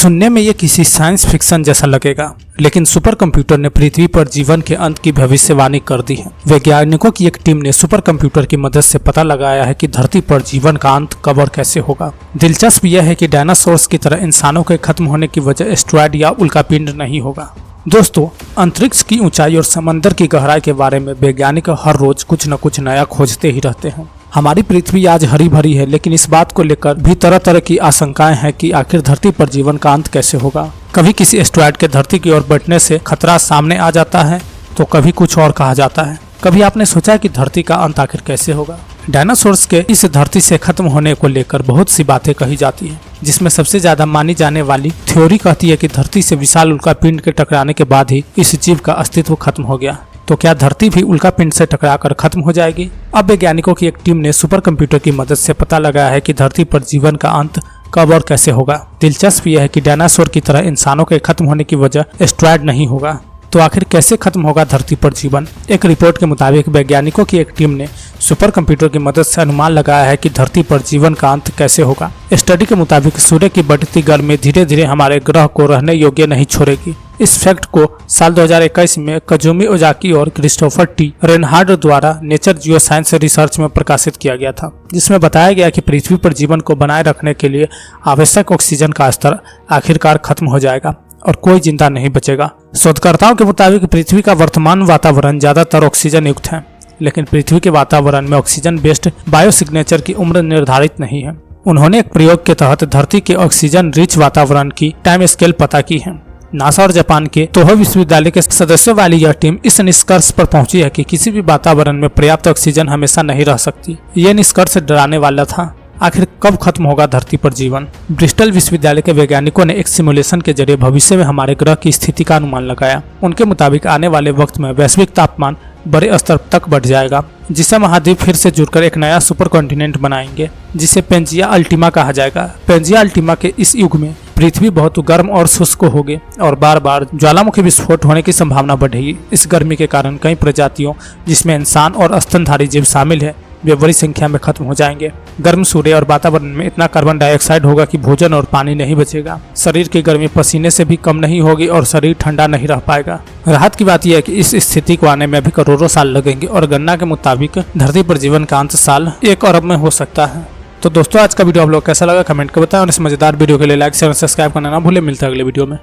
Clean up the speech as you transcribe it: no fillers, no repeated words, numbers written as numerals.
सुनने में ये किसी साइंस फिक्शन जैसा लगेगा, लेकिन सुपर कंप्यूटर ने पृथ्वी पर जीवन के अंत की भविष्यवाणी कर दी है। वैज्ञानिकों की एक टीम ने सुपर कंप्यूटर की मदद से पता लगाया है कि धरती पर जीवन का अंत कब और कैसे होगा। दिलचस्प यह है कि डायनासोर्स की तरह इंसानों के खत्म होने की वजह एस्टेरॉयड या उल्कापिंड नहीं होगा। दोस्तों, अंतरिक्ष की ऊंचाई और समंदर की गहराई के बारे में वैज्ञानिक हर रोज कुछ न कुछ नया खोजते ही रहते हैं। हमारी पृथ्वी आज हरी भरी है, लेकिन इस बात को लेकर भी तरह तरह की आशंकाएं हैं कि आखिर धरती पर जीवन का अंत कैसे होगा। कभी किसी एस्टेरॉयड के धरती की ओर बढ़ने से खतरा सामने आ जाता है, तो कभी कुछ और कहा जाता है। कभी आपने सोचा कि धरती का अंत आखिर कैसे होगा? डायनासोर्स के इस धरती से खत्म होने को लेकर बहुत सी बातें कही जाती हैं, जिसमें सबसे ज्यादा मानी जाने वाली थ्योरी कहती है कि धरती से विशाल उल्कापिंड के टकराने के बाद ही इस जीव का अस्तित्व खत्म हो गया। तो क्या धरती भी उल्कापिंड से टकराकर खत्म हो जाएगी? अब वैज्ञानिकों की एक टीम ने सुपर कंप्यूटर की मदद से पता लगाया है कि धरती पर जीवन का अंत कब और कैसे होगा। दिलचस्प यह है कि डायनासोर की तरह इंसानों के खत्म होने की वजह एस्टेरॉयड नहीं होगा। तो आखिर कैसे खत्म होगा धरती पर जीवन? एक रिपोर्ट के मुताबिक वैज्ञानिकों की एक टीम ने सुपर कंप्यूटर की मदद से अनुमान लगाया है कि धरती पर जीवन का अंत कैसे होगा। स्टडी के मुताबिक सूर्य की बढ़ती गर्मी धीरे धीरे हमारे ग्रह को रहने योग्य नहीं छोड़ेगी। इस फैक्ट को साल 2021 में कजुमी ओजाकी और क्रिस्टोफर टी रेनहार्ड द्वारा नेचर जियोसाइंस रिसर्च में प्रकाशित किया गया था, जिसमें बताया गया कि पृथ्वी पर जीवन को बनाए रखने के लिए आवश्यक ऑक्सीजन का स्तर आखिरकार खत्म हो जाएगा और कोई जिंदा नहीं बचेगा। शोधकर्ताओं के मुताबिक पृथ्वी का वर्तमान वातावरण ज्यादातर ऑक्सीजन युक्त है, लेकिन पृथ्वी के वातावरण में ऑक्सीजन बेस्ड बायोसिग्नेचर की उम्र निर्धारित नहीं है। उन्होंने एक प्रयोग के तहत धरती के ऑक्सीजन रिच वातावरण की टाइम स्केल पता की है। नासा और जापान के तोहो विश्वविद्यालय के सदस्यों वाली यह टीम इस निष्कर्ष पर पहुंची है कि किसी भी वातावरण में पर्याप्त ऑक्सीजन हमेशा नहीं रह सकती। यह निष्कर्ष डराने वाला था। आखिर कब खत्म होगा धरती पर जीवन? ब्रिस्टल विश्वविद्यालय के वैज्ञानिकों ने एक सिमुलेशन के जरिए भविष्य में हमारे ग्रह की स्थिति का अनुमान लगाया। उनके मुताबिक आने वाले वक्त में वैश्विक तापमान बड़े स्तर तक बढ़ जाएगा, जिससे महाद्वीप फिर से जुड़कर एक नया सुपर कॉन्टिनेंट बनाएंगे, जिसे पेंजिया अल्टीमा कहा जाएगा। पेंजिया अल्टीमा के इस युग में पृथ्वी बहुत गर्म और शुष्क होगी और बार बार ज्वालामुखी विस्फोट होने की संभावना बढ़ेगी। इस गर्मी के कारण कई प्रजातियों, जिसमें इंसान और स्तनधारी जीव शामिल है, वे बड़ी संख्या में खत्म हो जाएंगे। गर्म सूर्य और वातावरण में इतना कार्बन डाइऑक्साइड होगा कि भोजन और पानी नहीं बचेगा। शरीर की गर्मी पसीने से भी कम नहीं होगी और शरीर ठंडा नहीं रह पाएगा। राहत की बात यह है कि इस स्थिति को आने में अभी करोड़ों साल लगेंगे और गणना के मुताबिक धरती पर जीवन का अंत साल 1 अरब में हो सकता है। तो दोस्तों, आज का वीडियो आप लोग कैसा लगा कमेंट कर बताएं और इस मजेदार वीडियो के लिए लाइक शेयर और सब्सक्राइब करना ना भूलें। मिलता है अगले वीडियो में।